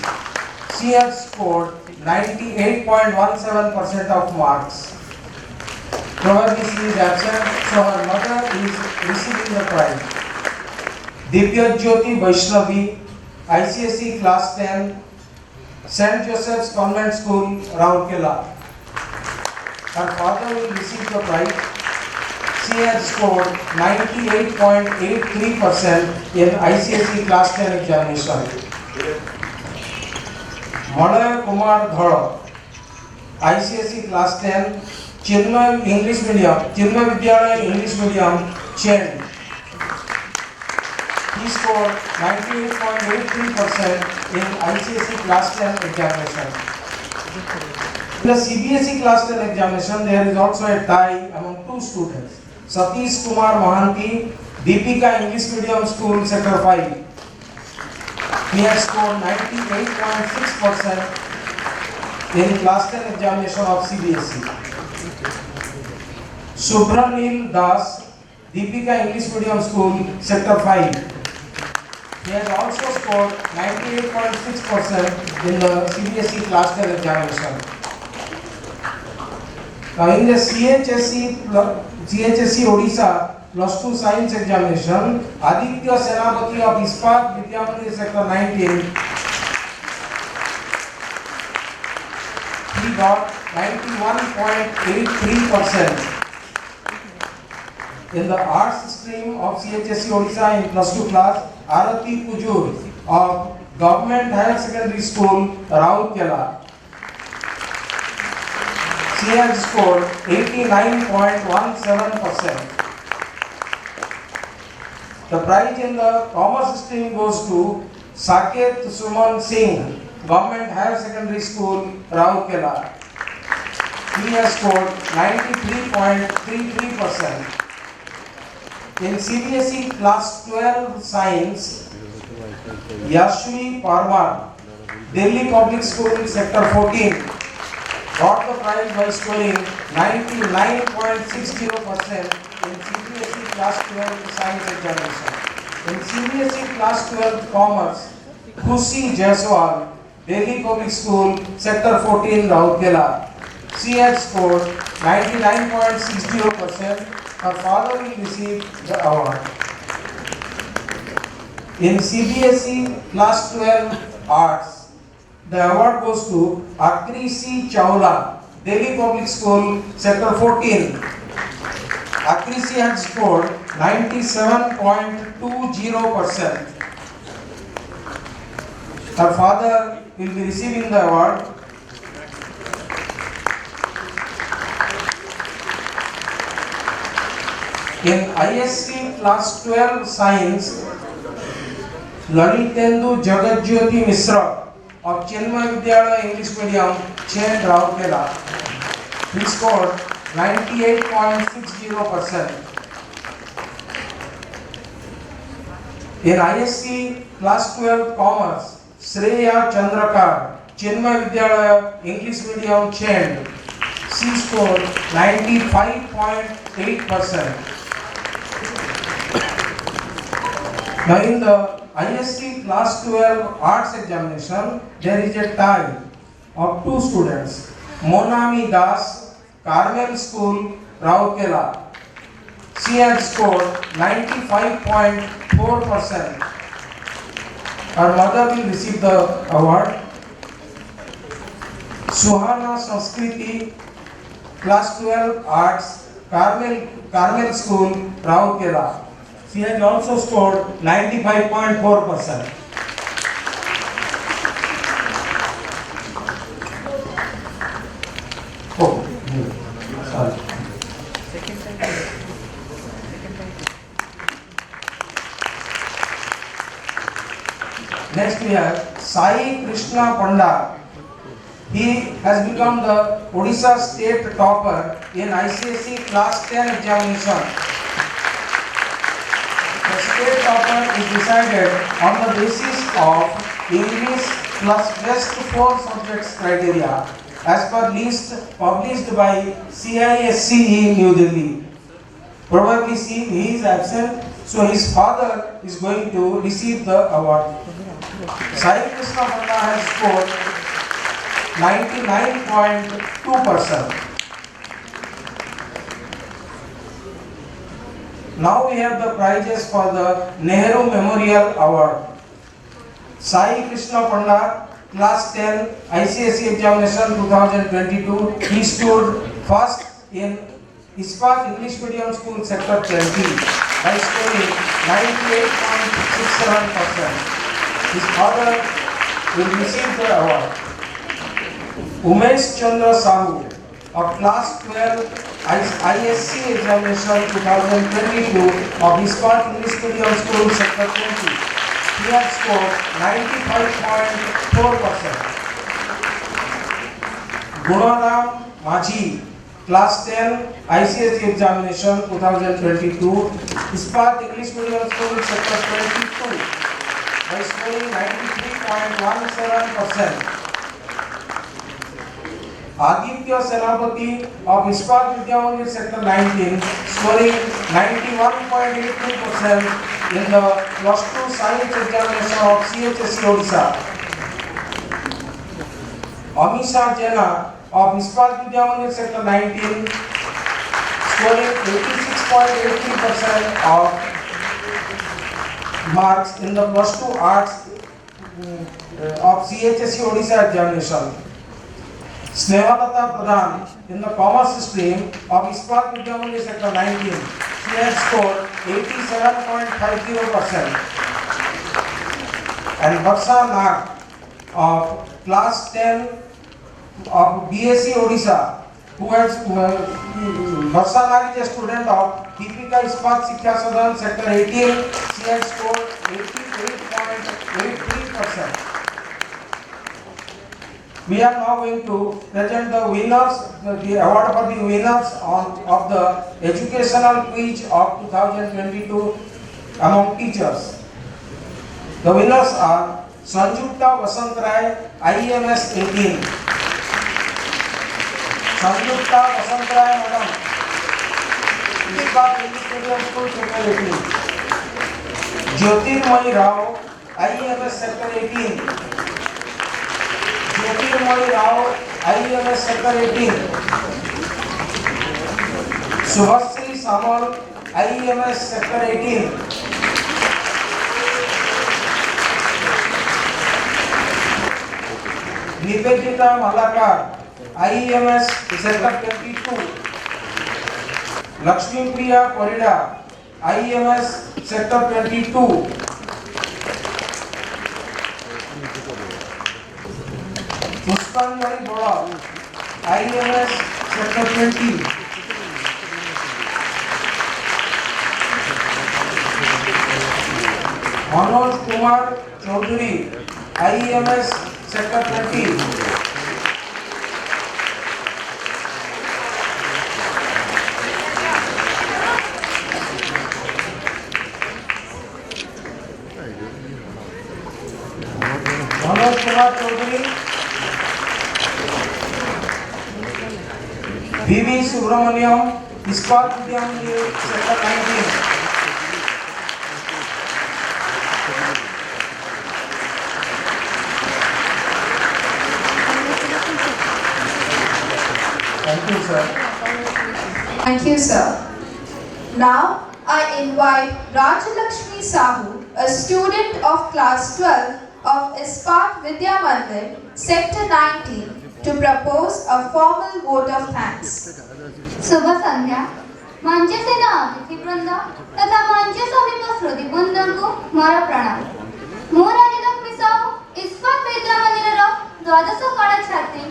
She has scored 98.17% of marks. Probably she is absent, so her mother is receiving the prize. Divya Jyoti Vaishnavi, ICSE Class 10, St. Joseph's Convent School, Rourkela. Her father will receive the prize. She has scored 98.83% in ICSE Class 10 examination. Malay Kumar Dhara, ICSE Class 10, Chinmay English Medium, Chinmay Vidyalaya English Medium, Chen. He scored 98.83% in ICSE Class 10 examination. In the CBSE Class 10 examination, there is also a tie among 2 students. Satish Kumar Mohanty, Deepika English Medium School, Sector 5. He has scored 98.6% in Class 10 examination of CBSE. Subranil Das, Deepika English Medium School, Sector 5. He has also scored 98.6% in the CBSE Class 10 examination. Now in the CHSE Odisha Plus 2 Science examination, Aditya Senapati of Ispat Vidyamandir Sector 19, he got 91.83%. In the arts stream of CHSE Odisha in Plus 2 class, Arati Pujur of Government Higher Secondary School, Rourkela. She has scored 89.17%. The prize in the commerce stream goes to Saket Suman Singh, Government Higher Secondary School, Rourkela. He has scored 93.33%. In CBSE Class 12 Science, Yashvi Parmar, Delhi Public School, Sector 14, got the prize by scoring 99.60% in CBSE Class 12 Science examination. In CBSE Class 12 Commerce, Khushi Jaiswal, Delhi Public School, Sector 14, Rourkela. She has scored 99.60%. Her father will receive the award. In CBSE Class 12 Arts, the award goes to Akrisi Chawla, Delhi Public School, Sector 14. Akrisi has scored 97.20%. Her father will be receiving the award. In ISC Class 12 Science, Lalitendu Jagatjyoti Misra of Chinmay Vidyalaya English Medium, Chen, Rourkela. He scored 98.60%. In ISC Class 12 Commerce, Shreya Chandrakar, Chinmay Vidyalaya English Medium, Chen. She scored 95.8%. Now in the ISC Class 12 Arts Examination, there is a tie of two students, Monami Das, Carmel School, Rourkela. She has scored 95.4%. Her mother will receive the award. Suhana Sanskriti, Class 12 Arts, Carmel School, Rourkela. She has also scored 95.4%. Oh, sorry. Next we have Sai Krishna Panda. He has become the Odisha state topper in ICSE Class 10 examination. The state topper is decided on the basis of English plus best 4 subjects criteria as per list published by CISCE New Delhi. Probably he is absent, so his father is going to receive the award. Sai Krishna Panda has scored 99.2%. Now we have the prizes for the Nehru Memorial Award. Sai Krishna Panda, Class 10 ICSE Examination 2022. He stood first in Ispat English Medium School Sector 20 by scoring 98.67%. His father will receive the award. Umesh Chandra Sahu of Class 12 ISC Examination 2022 of Ispat English Medium School Sector 20. He has scored 95.4%. Gunaram Majhi, Class 10 ICSE Examination 2022, Ispat English Medium School Sector 22 by scoring 93.17%. Aditya Senapati of Ispat Vidya Mandir Sector 19 scoring 91.82% in the Plus 2 Science Examination of CHSE Odisha. Amisha Jena of Ispat Vidya Mandir Sector 19 scoring 86.83% of marks in the Plus 2 Arts of CHSE Odisha examination. Snehalata Pradhan in the Commerce stream of Ispat Vidya Mandir Sector 19. She has scored 87.50%. And Varsha Nag of Class 10 of BSc Odisha, who has Varsha Nag is a student of Deepika Ispat Shiksha Sadan Sector 18. She has scored 88.83%. We are now going to present the winners, the award for the winners of the educational quiz of 2022 among teachers. The winners are Sanjukta Vasant Rai, IEMS 18. Sanjukta Vasant Rai, Madam, Ispat English Medium School Sector 18. Jyotirmoyi Rao, IEMS Sector 18. Jyotirmoyi Rao, IEMS Sector 18. Subhasri Samal, IEMS Sector 18. Nivedita Malakar, IEMS Sector 22. Lakshmi Priya Korida, IEMS Sector 22. Puspanjali Bola, IEMS Sector 20. Manoj Kumar Chaudhary, IEMS Sector 20. Manoj Kumar Chaudhary, V.V. Subramaniam, Ispat Vidyamandir, Sector 19. Thank you, sir. Thank you, sir. Now, I invite Rajalakshmi Sahu, a student of class 12 of Ispat Vidya Mandir, Sector 19, to propose a formal vote of thanks. शुभ संध्या मंच से अतिथिवृंद तथा मंच समीप श्रोतीवृंद को मोर प्रणाम। मु राजलक्ष्मी साहू इस्पात विद्या मंदिर द्वादश कला छात्री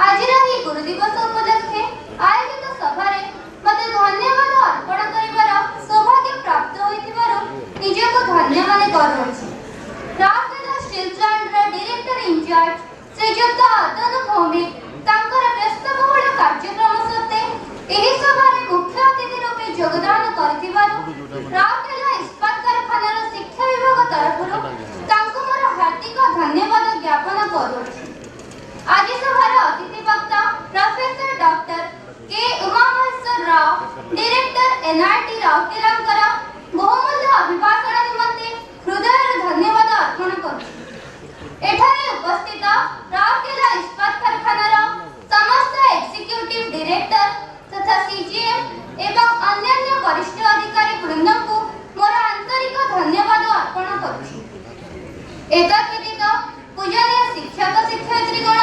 आज गुरु दिवस उपलक्षे आयोजित सभा मते धन्यवाद अर्पण कर सौभाग्य प्राप्त होइतिबारु निजको धन्य माने करूछि। Rourkela steel plant director in charge श्रीयुक्त अतनु भौमिक तांकर व्यस्तबहुल कार्यक्रम सत्ते एही सभारे मुख्य अतिथि रूपे योगदान करथिबारु राउरकेला इस्पात कारखानार शिक्षा विभाग तरफरु तांको मोर हार्दिक धन्यवाद ज्ञापन करूछि। आज सभार अतिथि वक्ता प्रोफेसर डॉक्टर के उमामहेश्वर राव डायरेक्टर एनआईटी राउरकेलांकर बहुमूल्य अभिभाषण निमंते हृदय धन्यवाद अर्पण करूछि। एठारे उपस्थित राउरकेला इस्पात कारखानार समस्त एग्जीक्यूटिव डायरेक्टर तथा सीजीएम एवं अन्य वरिष्ठ अधिकारी वृंद को मोर आंतरिक धन्यवाद अर्पण करूछि। एतद्व्यतीत पूजनीय शिक्षक शिक्षयित्रीगण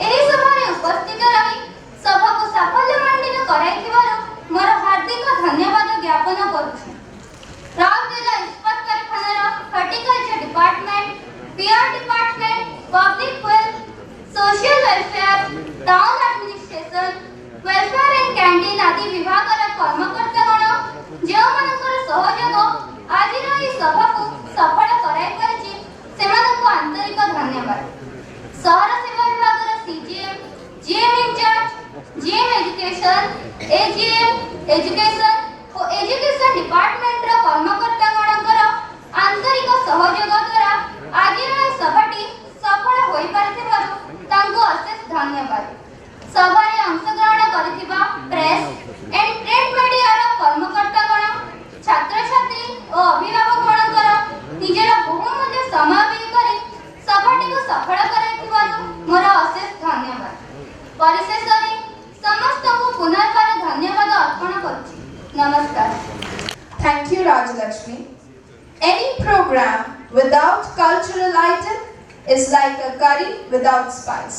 एही सभारे उपस्थित रही सभा को साफल्यमंडित कराइथिबारु मोर हार्दिक धन्यवाद ज्ञापन करूछि। राउरकेला इस्पात कारखानार horticulture department, PR department, public wealth, social welfare, town administration, welfare and canteen आदि विभागर कर्मकर्तागण जो मानकर सहयोग आज एही सभा को सफल कराइ परिछि सेमानक आंतरिक धन्यवाद। शहर सेवा विभागर CGM, GM in charge, GM education, AGM education और एजुकेशन डिपार्टमेंट रो कर्मकर्तागणकर आंतरिक सहयोग द्वारा आज एही सभाटी सफल होई पारिथिबारु तांको अशेष धन्यवाद। सभारे अंशग्रहण करिथिबा प्रेस एंड प्रिंट मीडिया रो कर्मकर्तागण, छात्र छात्री और अभिभावकगणकर निजर बहुमूल्य समय व्यय करी सभाटी को सफल कराइथिबारु मोर अशेष धन्यवाद। परिशेषरे समस्त को पुनर्बार धन्यवाद अर्पण करूछि। नमस्कार। Thank you, Rajalakshmi. Any program without cultural item is like a curry without spice.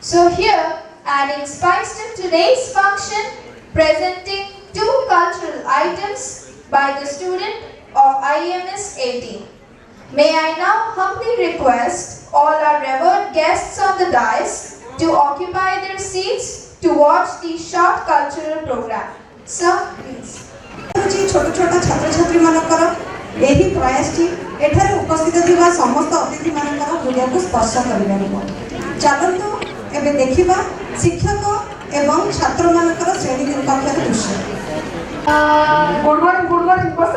So here, adding spice to today's function, presenting two cultural items by the student of IMS 18. May I now humbly request all our revered guests on the dais to occupy their seats to watch the short cultural program. Sir, please. छोट छोट छात्र छात्री मानकर एही प्रयासटी एठारे उपस्थित थिबा समस्त अतिथि मानकर हृदय को स्पर्श करिबो। चलंतु एबे देखिबा शिक्षक एवं छात्र मानकर श्रेणी कक्षार दृश्य। गुड मॉर्निंग बस।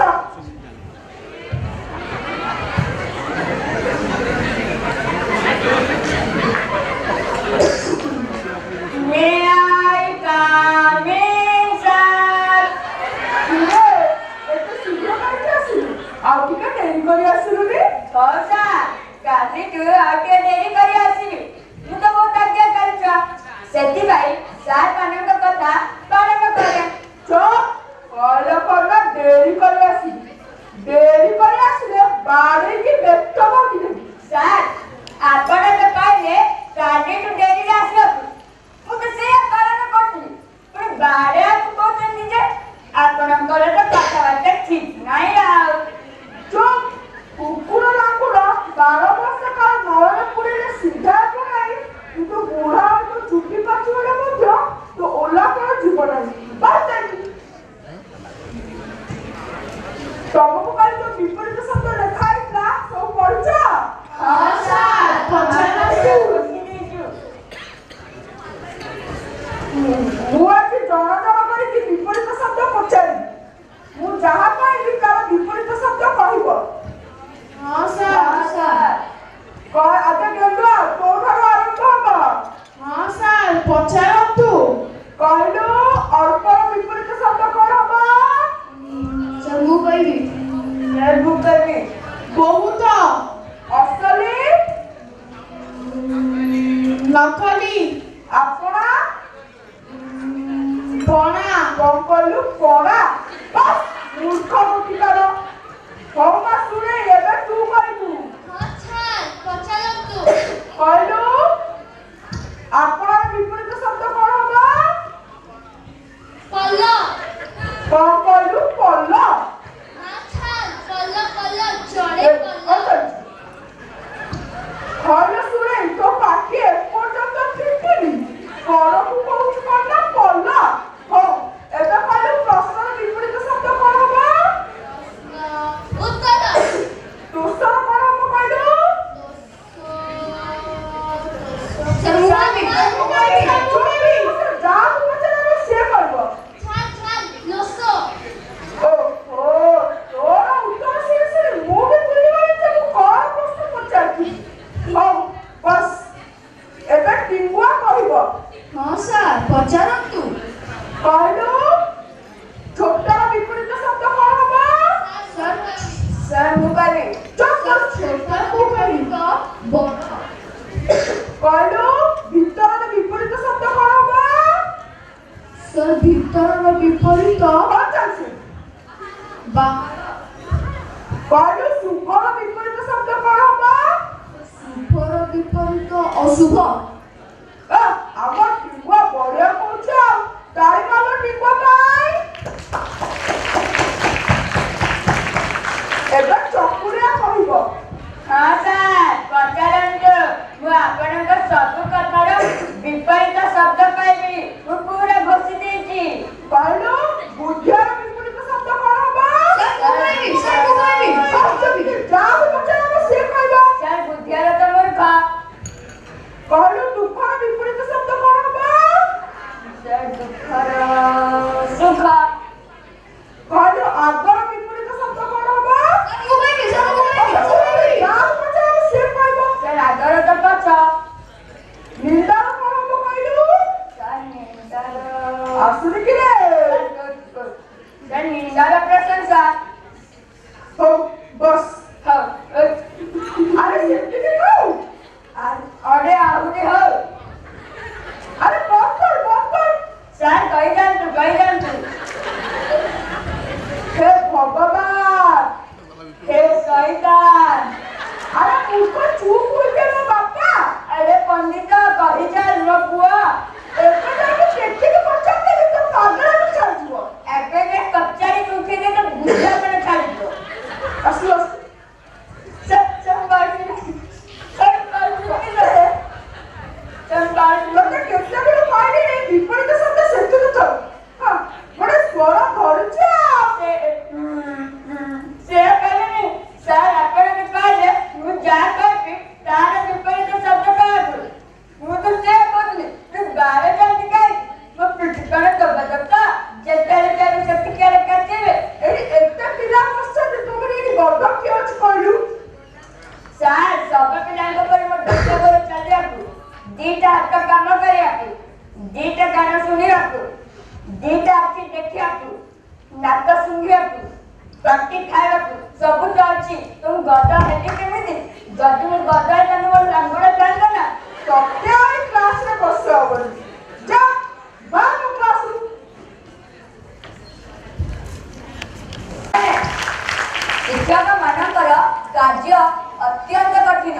May I come in, sir? ଏତେ ଶୀଘ୍ର କାହିଁକି ଆସିଲୁ? ଆଉ ଟିକେ ଡେରି କରି ଆସିଲୁନି? ହଁ ସାର୍, କାଲିଠୁ ଆଉ ଟିକେ ଡେରି କରି ଆସିବି। ମୁଁ ତ ବହୁତ ଆଜ୍ଞାକାରୀ ଛୁଆ, ସେଥିପାଇଁ ସାର୍ ମାନଙ୍କ କଥା ପାଳନ କରେ। ଚୁପ୍, କହିଲା ଡେରି କରି ଆସିବି। ନଥଲି ଆପଣ ପଣା କଣ କହିଲୁ ପଣା ବାସ୍ ମୂର୍ଖ ବୁଦ୍ଧିକାର ହଉ ମା ଶୁଣେ ଏବେ ତୁ କହିବୁ କହିଲୁ ଆପଣର ବିପରୀତ ଶବ୍ଦ କଣ ହବ ପଲ କଣ କହିଲୁ ପଲ ଚଳେ ପଲ କହିଲୁ ଶୁଣେ ତୋ ପାଖି ଏପର୍ଯ୍ୟନ୍ତ ଫିଟିନି କଣକୁ କହୁଛୁ କଣ ନା ପଲ ହଉ ଏବେ କହିଲୁ ପ୍ରଶ୍ନର ବିପରୀତ ଶବ୍ଦ କଣ ହବ ତୁଷାର କଣ ହବ କହିଲୁ ଯାହାକୁ ପଚାରିବ ସିଏ କହିବ ଓହୋ ତୋର ଉତ୍ତର ଶୁଣି ମୁଁ ବି ଭୁଲିଗଲି ଯେ ମୁଁ କଣ ପ୍ରଶ୍ନ ପଚାରିଥିଲି ହଉ ବସ୍ ଏବେ ଟିଙ୍ଗୁଆ କହିବ ହଁ ସାର୍ ପଚାରନ୍ତୁ କହିଲୁ ଛୋଟର ବିପରୀତ ଶବ୍ଦ କଣ ହବ ସାର୍ ମୁଁ କହିବି ଛୋଟର ବିପରୀତ ବଡ଼ କହିଲୁ ଭିତରର ବିପରୀତ ଶବ୍ଦ କଣ ହବ ସାର୍ ଭିତରର ବିପରୀତ କଣ ଚାଲିଛି କହିଲୁ ଶୁଭର ବିପରୀତ ଶବ୍ଦ କଣ ହବ ଶୁଭର ବିପରୀତ ଅଶୁଭ ଆମ ଟିଙ୍ଗୁଆ ବଢିଆ କହୁଛି ଆଉ ତାଳି ମାର ଟିଙ୍ଗୁଆ ପାଇଁ ଏବେ ଚକୁଳିଆ କହିବ ହଁ ସାର୍ ପଚାରନ୍ତୁ ମୁଁ ଆପଣଙ୍କ ସବୁ କଥାର ବିପରୀତ ଶବ୍ଦ ପାଇବି ମୁଁ ପୁରା ଘୋଷି ଦେଇଛି କହିଲୁ ବୁଦ୍ଧିର ବିପରୀତ ଶବ୍ଦ କଣ ହବ ଯାହାକୁ ପଚାରିବ ସିଏ କହିବ ସାର୍ ବୁଦ୍ଧିର ତ ମୂର୍ଖ କହିଲୁ ଦୁଃଖର ବିପରୀତ ଶବ୍ଦ କଣ ହବ ସାର୍ ଦୁଃଖର ସୁଖ କହିଲୁ ଆଗର ବିପରୀତ ଶବ୍ଦ କଣ ହବ ଯାହାକୁ ପଚାରିବ ସିଏ କହିବ ସାର୍ ଆଗର ତ ପଛ ନିନ୍ଦାର କଣ ହବ କହିଲୁ ସାର୍ ନିନ୍ଦାର ଆସୁନି କି ରେ ସାର୍ ନିନ୍ଦାର ପ୍ରଶଂସା ହଉ ବସ୍ ହଉ ଆରେ ସେତିକି ହଉ ଅରେ ଆହୁରି ହଉ ଆରେ ବନ୍ଦ କର ସାର୍ କହିଯାଆନ୍ତୁ ହେ ଭଗବାନ ହେ ଶୈତାନ ଆରେ ମୂର୍ଖ ଚୁପ୍ ହୋଇଯା ମୋ ବାପା ଆରେ ପଣ୍ଡିତ କହିଚାଲ ମୋ ପୁଅ ଏବେ ଯାଇକି କେତିକି ପଚାରିଦେବି ତୋ ପାଗଳ ଚାଲିଯିବ ଏବେ ଯେ କଚାଡ଼ି ଉଠିଲେ ତ ବୁଝା ମାନେ ଛାଡ଼ିଯିବ ଆସୁ ତତେ କେତେବେଳେ କହିଲି ବିପରୀତ ଶବ୍ଦ ସେତୁରୁ ଥାଉ ହଁ ଗୋଟେ ସ୍ୱର ଧରୁଛି ସେ କହିଲେନି ସାର୍ ଆପଣଙ୍କୁ କହିଲେ ମୁଁ ଯାହା କହିବି ତାର ବିପରୀତ ଶବ୍ଦ କହିବୁ ମୁଁ ତ ସେ କହୁଥିଲି ତୁ ବାର ଯାଆନ୍ତି କାହିଁକି ମୋ ପିଠି କଣ ଦବା ଯେତେବେଳେ ଚାଲୁ ସେତିକି କାଟିବେ ଏଠି ଏତେ ପିଲା ବସିଛନ୍ତି ତୁମର ଏଠି ଗଧ କିଏ ଅଛି କହିଲୁ ସାର୍ ସବୁ ପିଲାଙ୍କ ପରି ମୋ ଦୁଃଖ କରି ଚାଲିବାକୁ ଦିଟା ହାତ କାମ କରିବାକୁ ଦିଟା ଗାନ ଶୁଣିବାକୁ ଦିଟା ଆଖି ଦେଖିବାକୁ ନାକ ଶୁଙ୍ଘିବାକୁ ପାଟି ଖାଇବାକୁ ସବୁ ତ ଅଛି ତୁ ଗଦ ହେଲି କେମିତି ଯଦି ମୁଁ ଗଦ ହେଇଥାନ୍ତି ମୋର ଲାଙ୍ଗୁଡ ଚାଲିଲ ନା ତତେ ଆଉ କ୍ଲାସରେ ବସ ହବନି ଯା ବାହାର କ୍ଲାସରୁ ଶିକ୍ଷକ ମାନଙ୍କର କାର୍ଯ୍ୟ ଅତ୍ୟନ୍ତ କଠିନ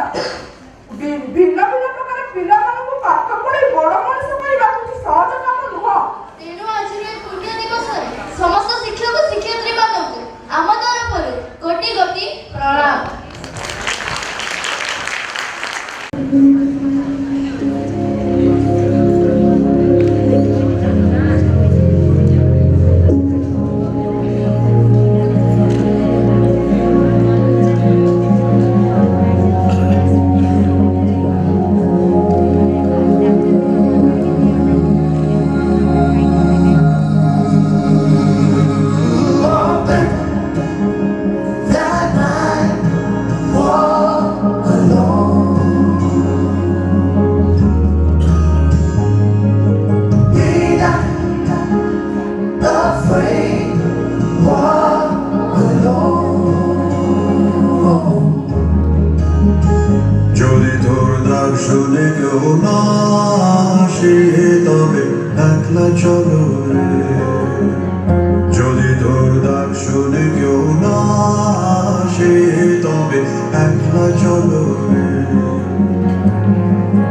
ଭିନ୍ନ ଭିନ୍ନ ପ୍ରକାର ପିଲାମାନଙ୍କୁ ପାଠ ପଢେଇ ବଡ ମଣିଷ କରିବା କିଛି ସହଜ କାମ ନୁହଁ ତେଣୁ ଆଜିର ଏହି ପୁଣ୍ୟ ଦିବସରେ ସମସ୍ତ ଶିକ୍ଷକ ଶିକ୍ଷୟିତ୍ରୀ ମାନଙ୍କୁ ଆମ ତରଫରୁ କୋଟି କୋଟି ପ୍ରଣାମ তোর ডাক শুনে কেউ না আসে তবে একলা চলো রে যদি তোর ডাক শুনে কেউ না আসে তবে একলা চলো রে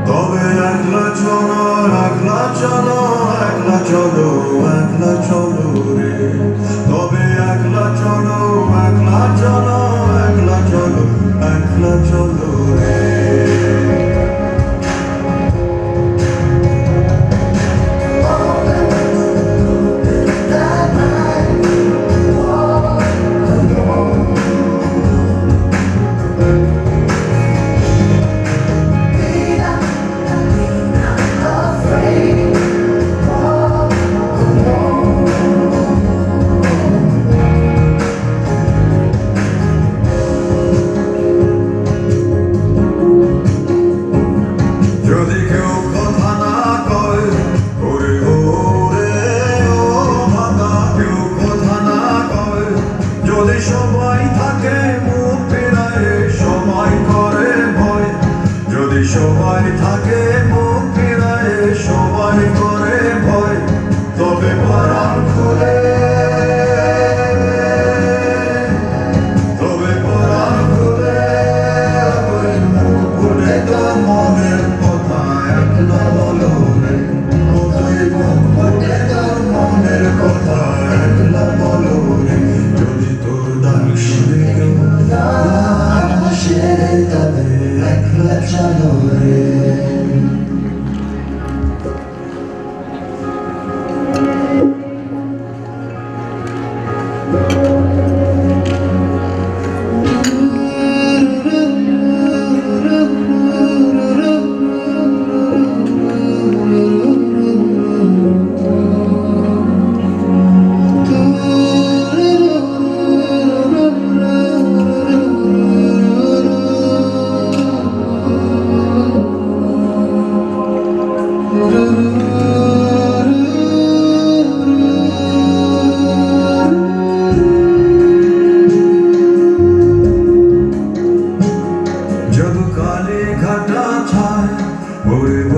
তবে একলা চলো একলা চলো একলা চলো একলা চলো রে তবে একলা চলো একলা চলো একলা চলো একলা চলো রে যদি কেউ কথা না কয় ওরে ওরে ও ভাঙা কেউ কথা না কয় যদি সবাই থাকে মুখ ফেরায় সবাই করে ভয় যদি সবাই থাকে মুখ ফেরায় সবাই করে ভয় তবে পরাণ খুলে তবে পরাণ খুলে খুলে তোর মনের কথা একলা বলো রে তুই মুখ ফুটে তোর মনের কথা একলা বলো রে যদি তোর ডাক শুনে কেউ না আসে তবে একলা চলো রে जब काले घटा छाए ओरे